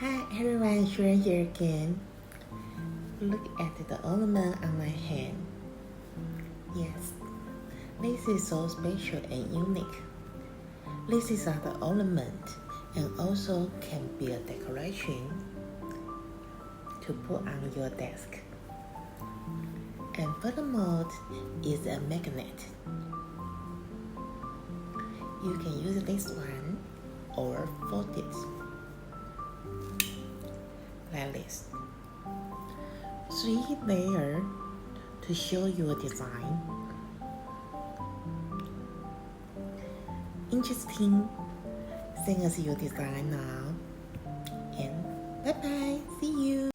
Hi everyone, Sharon here again. Look at the ornament on my hand. Yes, this is so special and unique. This is the ornament and also can be a decoration to put on your desk. And furthermore, is a magnet. You can use this one or fold it like this. 3 layers to show your design. Interesting. Send us your design now. And bye bye. See you.